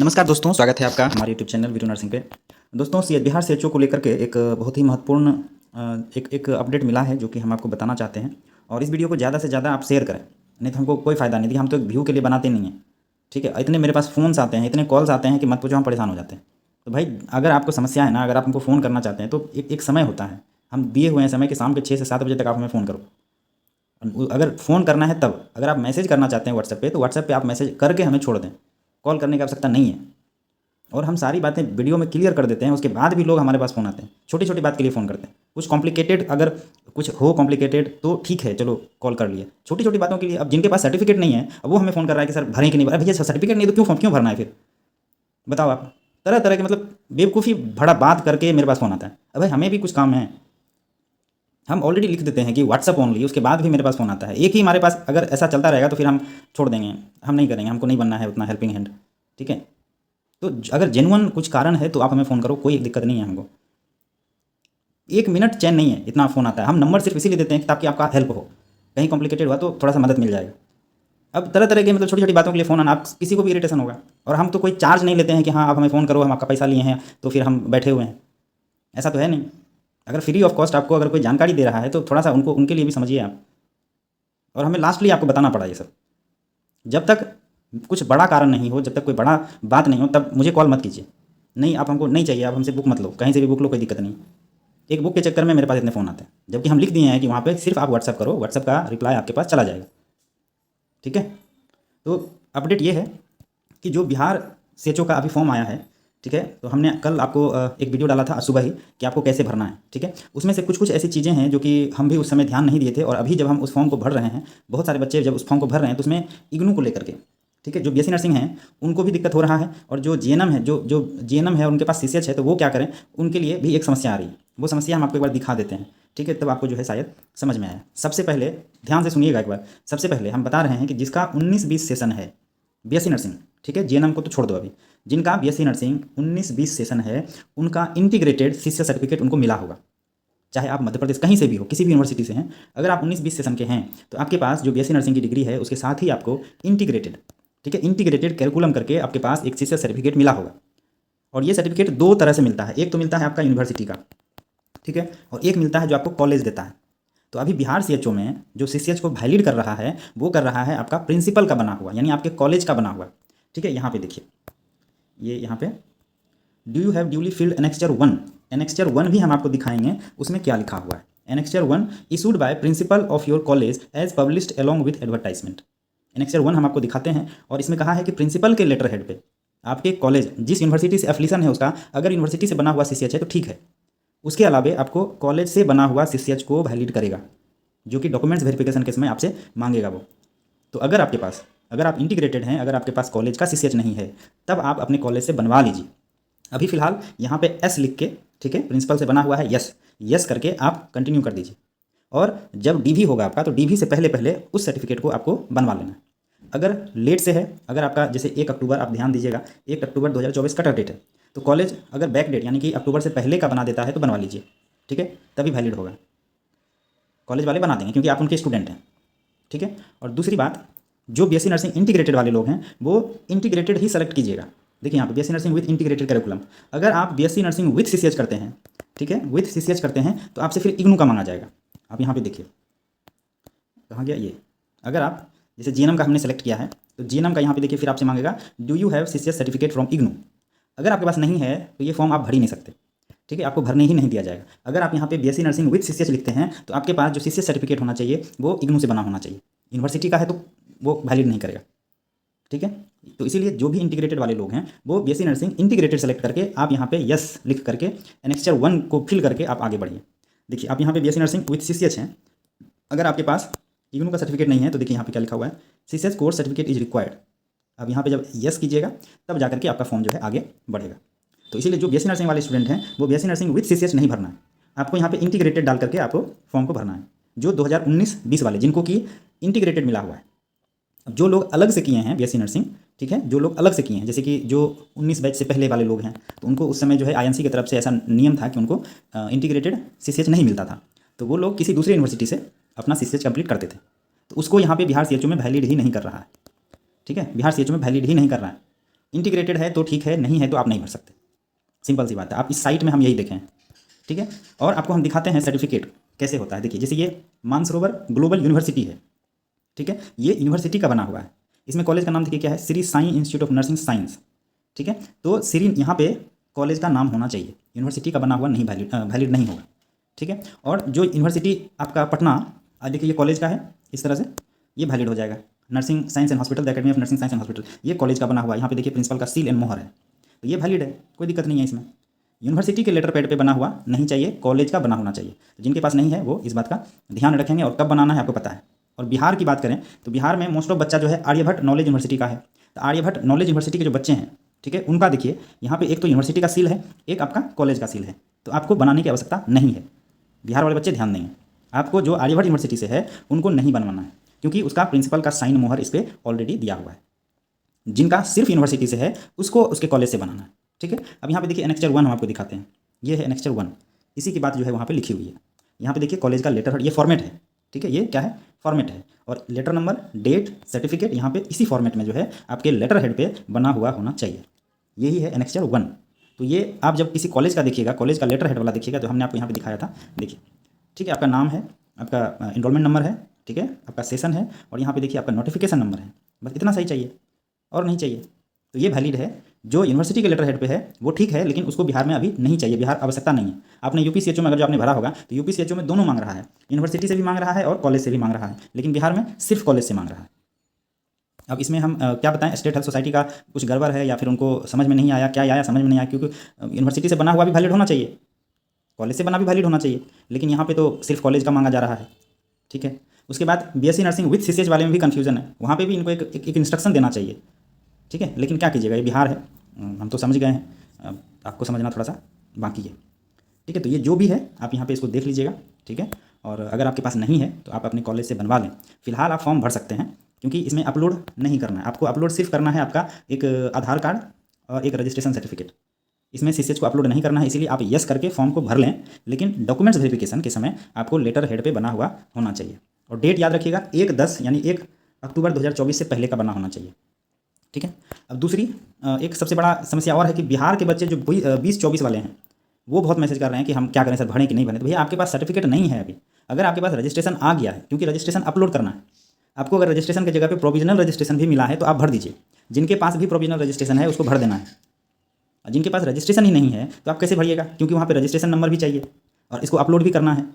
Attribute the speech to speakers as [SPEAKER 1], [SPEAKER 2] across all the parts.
[SPEAKER 1] नमस्कार दोस्तों, स्वागत है आपका हमारे यूट्यूब चैनल वीरू नर्सिंग पे। दोस्तों, सी बिहार सीएचओ को लेकर के एक बहुत ही महत्वपूर्ण एक अपडेट मिला है जो कि हम आपको बताना चाहते हैं। और इस वीडियो को ज़्यादा से ज़्यादा आप शेयर करें, नहीं तो हमको कोई फ़ायदा नहीं। देखिए, हम तो एक व्यू के लिए बनाते नहीं हैं, ठीक है। इतने मेरे पास फ़ोन्स आते हैं, इतने कॉल्स आते हैं कि मत पूछो, हम परेशान हो जाते हैं। तो भाई, अगर आपको समस्या है ना, अगर आप हमको फ़ोन करना चाहते हैं तो एक समय होता है, हम दिए हुए हैं समय कि शाम के 6 से 7 बजे तक आप हमें फ़ोन करो। अगर फ़ोन करना है तब, अगर आप मैसेज करना चाहते हैं व्हाट्सएप पे, तो व्हाट्सएप पे आप मैसेज करके हमें छोड़ दें, कॉल करने की आवश्यकता नहीं है। और हम सारी बातें वीडियो में क्लियर कर देते हैं, उसके बाद भी लोग हमारे पास फ़ोन आते हैं, छोटी छोटी बात के लिए फ़ोन करते हैं। कुछ कॉम्प्लिकेटेड, अगर कुछ हो कॉम्प्लिकेटेड तो ठीक है, चलो कॉल कर लिए। छोटी छोटी बातों के लिए अब जिनके पास सर्टिफिकेट नहीं है, अब वो हमें फ़ोन कर रहा है कि सर भरें कि नहीं भरें। भैया, सर्टिफिकेट नहीं तो क्यों भरना है फिर? बताओ आप। तरह तरह के मतलब बेवकूफ़ी भरा बात करके मेरे पास फ़ोन आता है। अब भाई, हमें भी कुछ काम है, हम ऑलरेडी लिख देते हैं कि व्हाट्सअप ओनली, उसके बाद भी मेरे पास फ़ोन आता है। एक ही हमारे पास अगर ऐसा चलता रहेगा तो फिर हम छोड़ देंगे, हम नहीं करेंगे, हमको नहीं बनना है उतना हेल्पिंग हैंड, ठीक है। तो अगर जेन्युइन कुछ कारण है तो आप हमें फ़ोन करो, कोई दिक्कत नहीं है हमको। 1 मिनट चैन नहीं है, इतना फ़ोन आता है। हम नंबर सिर्फ इसीलिए देते हैं ताकि आपका हेल्प हो, कहीं कॉम्प्लिकेटेड हुआ तो थोड़ा सा मदद मिल जाएगा। अब तरह तरह के मतलब छोटी छोटी बातों के लिए फ़ोन आना, आप किसी को भी इरिटेशन होगा। और हम तो कोई चार्ज नहीं लेते हैं कि हाँ आप हमें फ़ोन करो, हम आपका पैसा लिए हैं तो फिर हम बैठे हुए हैं, ऐसा तो है नहीं। अगर फ्री ऑफ कॉस्ट आपको अगर कोई जानकारी दे रहा है तो थोड़ा सा उनको, उनके लिए भी समझिए आप। और हमें लास्टली आपको बताना पड़ा ये सब। जब तक कुछ बड़ा कारण नहीं हो, जब तक कोई बड़ा बात नहीं हो, तब मुझे कॉल मत कीजिए। नहीं, आप हमको नहीं चाहिए, आप हमसे बुक मत लो, कहीं से भी बुक लो, कोई दिक्कत नहीं। एक बुक के चक्कर में मेरे पास इतने फ़ोन आते हैं, जबकि हम लिख दिए हैं कि वहाँ पे सिर्फ आप व्हाट्सअप करो, व्हाट्सअप का रिप्लाई आपके पास चला जाएगा, ठीक है। तो अपडेट ये है कि जो बिहार सीएचओ का अभी फॉर्म आया है, ठीक है, तो हमने कल आपको एक वीडियो डाला था सुबह ही कि आपको कैसे भरना है, ठीक है। उसमें से कुछ कुछ ऐसी चीज़ें हैं जो कि हम भी उस समय ध्यान नहीं दिए थे, और अभी जब हम उस फॉर्म को भर रहे हैं, बहुत सारे बच्चे जब उस फॉर्म को भर रहे हैं तो उसमें इग्नू को लेकर के, ठीक है, जो बीएससी नर्सिंग हैं उनको भी दिक्कत हो रहा है, और जो जीएनएम है, जो जो जीएनएम है उनके पास सीसीएच है, तो वो क्या करें, उनके लिए भी एक समस्या आ रही है। वो समस्या हम आपको एक बार दिखा देते हैं, ठीक है, तब आपको जो है शायद समझ में आया। सबसे पहले ध्यान से सुनिएगा एक बार। सबसे पहले हम बता रहे हैं कि जिसका 19-20 सेशन है बीएससी नर्सिंग, ठीक है, जीएनएम को तो छोड़ दो अभी, जिनका बीएससी नर्सिंग 19-20 सेशन है, उनका इंटीग्रेटेड सीसीएच सर्टिफिकेट उनको मिला होगा। चाहे आप मध्य प्रदेश कहीं से भी हो, किसी भी यूनिवर्सिटी से हैं, अगर आप 19-20 सेशन के हैं तो आपके पास जो बीएससी नर्सिंग की डिग्री है उसके साथ ही आपको इंटीग्रेटेड, ठीक है, इंटीग्रेटेड कैरिकुलम करके आपके पास एक सीसीएच सर्टिफिकेट मिला होगा। और ये सर्टिफिकेट दो तरह से मिलता है, एक तो मिलता है आपका यूनिवर्सिटी का, ठीक है, और एक मिलता है जो आपको कॉलेज देता है। तो अभी बिहार सीएचओ में जो सीसीएच को वैलिड कर रहा है, वो कर रहा है आपका प्रिंसिपल का बना हुआ, यानी आपके कॉलेज का बना हुआ, ठीक है। यहाँ पे देखिए, ये यहाँ पे do you have duly field annexure 1, annexure 1 भी हम आपको दिखाएंगे उसमें क्या लिखा हुआ है। Annexure 1 issued by principal of your college as published along with advertisement. Annexure 1 हम आपको दिखाते हैं, और इसमें कहा है कि प्रिंसिपल के लेटर हेड पे आपके कॉलेज जिस यूनिवर्सिटी से एफिलिएशन है उसका, अगर यूनिवर्सिटी से बना हुआ सीसीएच है तो ठीक है, उसके अलावे आपको कॉलेज से बना हुआ सीसीएच को वैलिड करेगा, जो कि डॉक्यूमेंट्स वेरिफिकेशन के समय आपसे मांगेगा वो। तो अगर आपके पास, अगर आप इंटीग्रेटेड हैं, अगर आपके पास कॉलेज का सीसीएच नहीं है, तब आप अपने कॉलेज से बनवा लीजिए। अभी फिलहाल यहाँ पे एस लिख के, ठीक है, प्रिंसिपल से बना हुआ है, यस यस करके आप कंटिन्यू कर दीजिए। और जब डीवी होगा आपका, तो डीवी से पहले पहले उस सर्टिफिकेट को आपको बनवा लेना है। अगर लेट से है, अगर आपका जैसे 1 अक्टूबर, आप ध्यान दीजिएगा, 1 अक्टूबर 2024 कट ऑफ डेट है, तो कॉलेज अगर बैक डेट यानी कि अक्टूबर से पहले का बना देता है तो बनवा लीजिए, ठीक है, तभी वैलिड होगा। कॉलेज वाले बना देंगे क्योंकि आप उनके स्टूडेंट हैं, ठीक है। और दूसरी बात, जो बीएससी नर्सिंग इंटीग्रेटेड वाले लोग हैं वो इंटीग्रेटेड ही सेलेक्ट कीजिएगा। देखिए यहाँ पे BSc nursing with integrated curriculum, अगर आप बीएससी नर्सिंग विथ सीसीएच करते हैं, ठीक है, विथ सीसीएच करते हैं, तो आपसे फिर इग्नू का मांगा जाएगा। आप यहाँ पे देखिए, कहाँ गया ये, अगर आप जैसे जीएनएम का हमने सेलेक्ट किया है, तो जीएनएम का यहाँ पे देखिए, फिर आपसे मांगेगा do you have CCH certificate from IGNOU. अगर आपके पास नहीं है तो ये फॉर्म आप भर ही नहीं सकते, ठीक है, आपको भरने ही नहीं दिया जाएगा। अगर आप यहाँ पे बीएससी नर्सिंग विथ सीसीएच लिखते हैं तो आपके पास जो सीसीएच सर्टिफिकेट होना चाहिए वो इग्नू से बना होना चाहिए। यूनिवर्सिटी का है तो वो वैलिड नहीं करेगा, ठीक है। तो इसीलिए जो भी इंटीग्रेटेड वाले लोग हैं वो बीएससी नर्सिंग इंटीग्रेटेड सेलेक्ट करके आप यहाँ पे यस लिख करके एनेक्स्चर 1 को फिल करके आप आगे बढ़िए। देखिए, आप यहाँ पे बीएससी नर्सिंग विथ सीसीएच हैं, अगर आपके पास इग्नू का सर्टिफिकेट नहीं है तो देखिए यहाँ पे क्या लिखा हुआ है, CCH course certificate is required. अब यहाँ पे जब यस कीजिएगा तब जाकर के आपका फॉर्म जो है आगे बढ़ेगा। तो इसीलिए जो बीएससी नर्सिंग वाले स्टूडेंट हैं वो बीएससी नर्सिंग विथ सीसीएच नहीं भरना है, आपको यहाँ पे इंटीग्रेटेड डाल करके आपको फॉर्म को भरना है। जो 2019-20 वाले जिनको कि इंटीग्रेटेड मिला हुआ है, अब जो लोग अलग से किए हैं बीएससी नर्सिंग, ठीक है, जो लोग अलग से किए हैं, जैसे कि जो 19 बैच से पहले वाले लोग हैं, तो उनको उस समय जो है आईएनसी की तरफ से ऐसा नियम था कि उनको इंटीग्रेटेड सीसीएच नहीं मिलता था, तो वो लोग किसी दूसरे यूनिवर्सिटी से अपना सीसीएच कंप्लीट करते थे, तो उसको यहाँ पे बिहार सीएचओ में वैलिड ही नहीं कर रहा है, ठीक है, बिहार सीएचओ में वैलिड ही नहीं कर रहा है। इंटीग्रेटेड है तो ठीक है, नहीं है तो आप नहीं भर सकते। सिंपल सी बात है, आप इस साइट में हम यही देखें, ठीक है। और आपको हम दिखाते हैं सर्टिफिकेट कैसे होता है। देखिए, जैसे ये मानसरोवर ग्लोबल यूनिवर्सिटी है, ठीक है, ये यूनिवर्सिटी का बना हुआ है। इसमें कॉलेज का नाम देखिए क्या है, Shri Sai institute of nursing science, ठीक है। तो श्री यहाँ पे कॉलेज का नाम होना चाहिए, यूनिवर्सिटी का बना हुआ नहीं वैलिड नहीं होगा, ठीक है। और जो यूनिवर्सिटी आपका पटना, देखिए ये कॉलेज का है, इस तरह से ये वैलिड हो जाएगा। Nursing science and hospital, the academy of nursing science and hospital, ये कॉलेज का बना हुआ है। यहाँ पे देखिए प्रिंसिपल का सील एंड मोहर है, तो ये वैलिड है, कोई दिक्कत नहीं है इसमें। यूनिवर्सिटी के लेटर पैड पे बना हुआ नहीं चाहिए, कॉलेज का बना होना चाहिए। तो जिनके पास नहीं है वो इस बात का ध्यान रखेंगे, और कब बनाना है आपको पता है। और बिहार की बात करें तो बिहार में मोस्ट ऑफ बच्चा जो है आर्यभट्ट नॉलेज यूनिवर्सिटी का है। तो आर्यभट्ट नॉलेज यूनिवर्सिटी के जो बच्चे हैं, ठीक है, उनका देखिए यहाँ पे एक तो यूनिवर्सिटी का सील है, एक आपका कॉलेज का सील है, तो आपको बनाने की आवश्यकता नहीं है। बिहार वाले बच्चे ध्यान देंगे, आपको जो आर्यभट्ट यूनिवर्सिटी से है उनको नहीं बनवाना है, क्योंकि उसका प्रिंसिपल का साइन मोहर इस पर ऑलरेडी दिया हुआ है। जिनका सिर्फ यूनिवर्सिटी से है उसको उसके कॉलेज से बनाना है, ठीक है। अब यहाँ पे देखिए एनेक्चर 1 हम आपको दिखाते हैं, ये है एनेक्चर 1, इसी की बात जो है वहाँ पे लिखी हुई है। यहाँ पे देखिए कॉलेज का लेटर हेड, ये फॉर्मेट है, ठीक है, ये क्या है, फॉर्मेट है। और लेटर नंबर, डेट, सर्टिफिकेट यहाँ पे इसी फॉर्मेट में जो है आपके लेटर हेड पे बना हुआ होना चाहिए। यही है एनेक्चर 1। तो ये आप जब किसी कॉलेज का देखिएगा, कॉलेज का लेटर हेड वाला देखिएगा, जो हमने आपको यहाँ पे दिखाया था, देखिए, ठीक है, आपका नाम है, आपका इनरोलमेंट नंबर है, ठीक है, आपका सेशन है, और यहाँ पे देखिए आपका नोटिफिकेशन नंबर है। बस इतना सही चाहिए और नहीं चाहिए, तो ये वैलिड है। जो यूनिवर्सिटी के लेटर हेड पे है वो ठीक है, लेकिन उसको बिहार में अभी नहीं चाहिए, बिहार आवश्यकता नहीं है। आपने यूपीसीएचओ में अगर जो आपने भरा होगा तो यूपीसीएचओ में दोनों मांग रहा है, यूनिवर्सिटी से भी मांग रहा है और कॉलेज से भी मांग रहा है, लेकिन बिहार में सिर्फ कॉलेज से मांग रहा है। अब इसमें हम क्या बताएं, स्टेट हेल्थ सोसाइटी का कुछ गड़बड़ है या फिर उनको समझ में नहीं आया, क्या आया समझ में नहीं आया, क्योंकि यूनिवर्सिटी से बना हुआ भी वैलिड होना चाहिए, कॉलेज से बना भी वैलिड होना चाहिए, लेकिन यहाँ पे तो सिर्फ कॉलेज का मांगा जा रहा है, ठीक है। उसके बाद बीएससी नर्सिंग विथ सीसीएच वाले में भी कन्फ्यूजन है, वहाँ पे भी इनको एक इंस्ट्रक्शन देना चाहिए, ठीक है, लेकिन क्या कीजिएगा, ये बिहार है, हम तो समझ गए हैं, अब आपको समझना थोड़ा सा बाकी है, ठीक है। तो ये जो भी है आप यहाँ पे इसको देख लीजिएगा, ठीक है। और अगर आपके पास नहीं है तो आप अपने कॉलेज से बनवा लें। फिलहाल आप फॉर्म भर सकते हैं, क्योंकि इसमें अपलोड नहीं करना है आपको, अपलोड सिर्फ करना है आपका एक आधार कार्ड और एक रजिस्ट्रेशन सर्टिफिकेट। इसमें सीसीएच को अपलोड नहीं करना है, इसीलिए आप यस करके फॉर्म को भर लें, लेकिन डॉक्यूमेंट्स वेरिफिकेशन के समय आपको लेटर हेड पे बना हुआ होना चाहिए। और डेट याद रखिएगा 1/10 यानी 1 अक्टूबर 2024 से पहले का बना होना चाहिए, ठीक है। अब दूसरी एक सबसे बड़ा समस्या और है कि बिहार के बच्चे जो 20-24 वाले हैं वो बहुत मैसेज कर रहे हैं कि हम क्या करें सर, भरें कि नहीं भरें। तो भैया आपके पास सर्टिफिकेट नहीं है अभी, अगर आपके पास रजिस्ट्रेशन आ गया है, क्योंकि रजिस्ट्रेशन अपलोड करना है आपको, अगर रजिस्ट्रेशन की जगह पे प्रोविजनल रजिस्ट्रेशन भी मिला है तो आप भर दीजिए। जिनके पास भी प्रोविजनल रजिस्ट्रेशन है उसको भर देना है, और जिनके पास रजिस्ट्रेशन ही नहीं है तो आप कैसे भरिएगा, क्योंकि वहाँ पर रजिस्ट्रेशन नंबर भी चाहिए और इसको अपलोड भी करना है,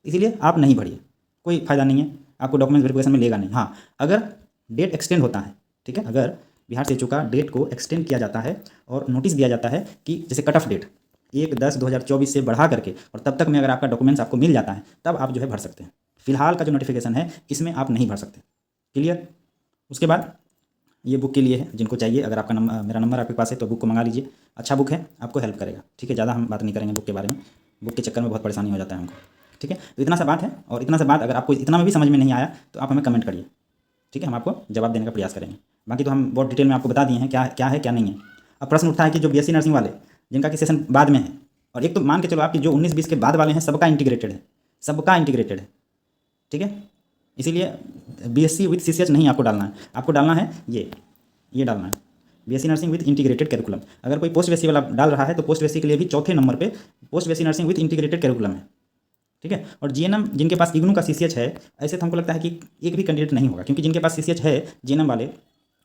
[SPEAKER 1] इसीलिए आप नहीं भरिए, कोई फ़ायदा नहीं है, आपको डॉक्यूमेंट वेरिफिकेशन में लेगा नहीं। हाँ, अगर डेट एक्सटेंड होता है, ठीक है, अगर बिहार सीएचओ का डेट को एक्सटेंड किया जाता है और नोटिस दिया जाता है कि जैसे कट ऑफ डेट 1/10/2024 से बढ़ा करके, और तब तक में अगर आपका डॉक्यूमेंट्स आपको मिल जाता है तब आप जो है भर सकते हैं। फिलहाल का जो नोटिफिकेशन है इसमें आप नहीं भर सकते, क्लियर। उसके बाद ये बुक के लिए है, जिनको चाहिए, अगर आपका नंबर, मेरा नंबर आपके पास है तो बुक को मंगा लीजिए, अच्छा बुक है, आपको हेल्प करेगा, ठीक है। ज़्यादा हम बात नहीं करेंगे बुक के बारे में, बुक के चक्कर में बहुत परेशानी हो जाता है हमको, ठीक है। तो इतना सा बात है, और इतना सा बात अगर आपको इतना में भी समझ में नहीं आया तो आप हमें कमेंट करिए, ठीक है, हम आपको जवाब देने का प्रयास करेंगे। बाकी तो हम बहुत डिटेल में आपको बता दिए हैं क्या क्या है क्या नहीं है। अब प्रश्न उठता है कि जो बीएससी नर्सिंग वाले जिनका कि सेशन बाद में है, और एक तो मान के चलो आपकी जो 19-20 के बाद वाले हैं सबका इंटीग्रेटेड है, सबका इंटीग्रेटेड है, ठीक है। इसीलिए बीएससी विथ सीसीएच नहीं आपको डालना है, आपको डालना है ये डालना है BSc nursing with integrated curriculum. अगर कोई पोस्ट बीएससी वाला डाल रहा है तो पोस्ट बीएससी के लिए भी चौथे नंबर पे post BSc nursing with integrated curriculum है, ठीक है। और जीएनएम जिनके पास इग्नू का सीसीएच है, ऐसे तो हमको लगता है कि एक भी कैंडिडेट नहीं होगा, क्योंकि जिनके पास सीसीएच है जीएनएम वाले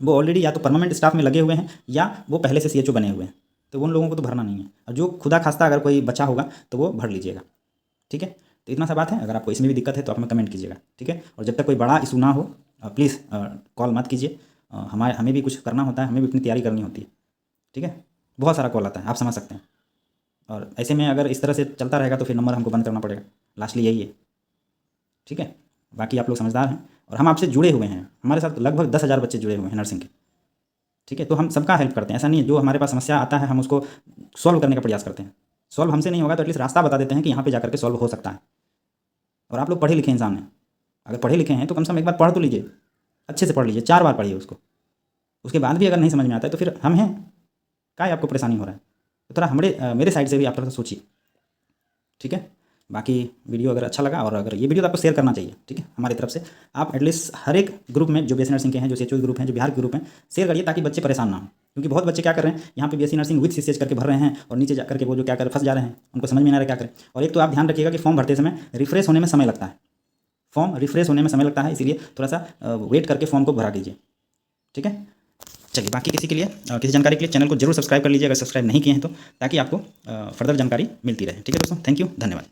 [SPEAKER 1] वो ऑलरेडी या तो परमानेंट स्टाफ में लगे हुए हैं या वो पहले से सीएचओ बने हुए हैं, तो उन लोगों को तो भरना नहीं है। और जो खुदा खास्ता अगर कोई बचा होगा तो वो भर लीजिएगा, ठीक है। तो इतना सा बात है, अगर आपको इसमें भी दिक्कत है तो आप हमें कमेंट कीजिएगा, ठीक है। और जब तक कोई बड़ा इशू ना हो प्लीज़ कॉल मत कीजिए, हमें भी कुछ करना होता है, हमें भी अपनी तैयारी करनी होती है, ठीक है। बहुत सारा कॉल आता है, आप समझ सकते हैं, और ऐसे में अगर इस तरह से चलता रहेगा तो फिर नंबर हमको बंद करना पड़ेगा, लास्टली यही है, ठीक है। बाकी आप लोग समझदार हैं और हम आपसे जुड़े हुए हैं, हमारे साथ लगभग 10,000 बच्चे जुड़े हुए हैं नर्सिंग के, ठीक है। तो हम सबका हेल्प करते हैं, ऐसा नहीं है जो हमारे पास समस्या आता है हम उसको सॉल्व करने का प्रयास करते हैं। सॉल्व हमसे नहीं होगा तो एटलीस्ट रास्ता बता देते हैं कि यहाँ पे जाकर के सॉल्व हो सकता है। और आप लोग पढ़े लिखे इंसान हैं, अगर पढ़े लिखे हैं तो कम से कम एक बार पढ़ तो लीजिए, अच्छे से पढ़ लीजिए, 4 बार पढ़िए उसको, उसके बाद भी अगर नहीं समझ में आता है तो फिर हम हैं, क्या आपको परेशानी हो रहा है, तो थोड़ा मेरे साइड से भी आप थोड़ा सा सोचिए, ठीक है। बाकी वीडियो अगर अच्छा लगा, और अगर ये वीडियो तो आपको शेयर करना चाहिए, ठीक है, हमारी तरफ से आप एटलीस्ट हर एक ग्रुप में जो बीएससी नर्सिंग के हैं, जो सीएचओ ग्रुप हैं, जो बिहार के ग्रुप हैं, शेयर करिए ताकि बच्चे परेशान ना हो। क्योंकि बहुत बच्चे क्या कर रहे हैं, यहाँ पे बीएससी नर्सिंग विद सीसीएच करके भर रहे हैं और नीचे जा करके वो जो क्या कर फंस जा रहे हैं, उनको समझ में नहीं आ रहा क्या करें। और एक तो आप ध्यान रखिएगा कि फॉर्म भरते समय रिफ्रेश होने में समय लगता है, फॉर्म रिफ्रेश होने में समय लगता है, इसीलिए थोड़ा सा वेट करके फॉर्म को भरा कीजिए, ठीक है। चलिए, बाकी किसी के लिए किसी जानकारी के लिए चैनल को जरूर सब्सक्राइब कर लीजिए अगर सब्सक्राइब नहीं किए हैं तो, ताकि आपको फर्दर जानकारी मिलती रहे, ठीक है दोस्तों। थैंक यू, धन्यवाद।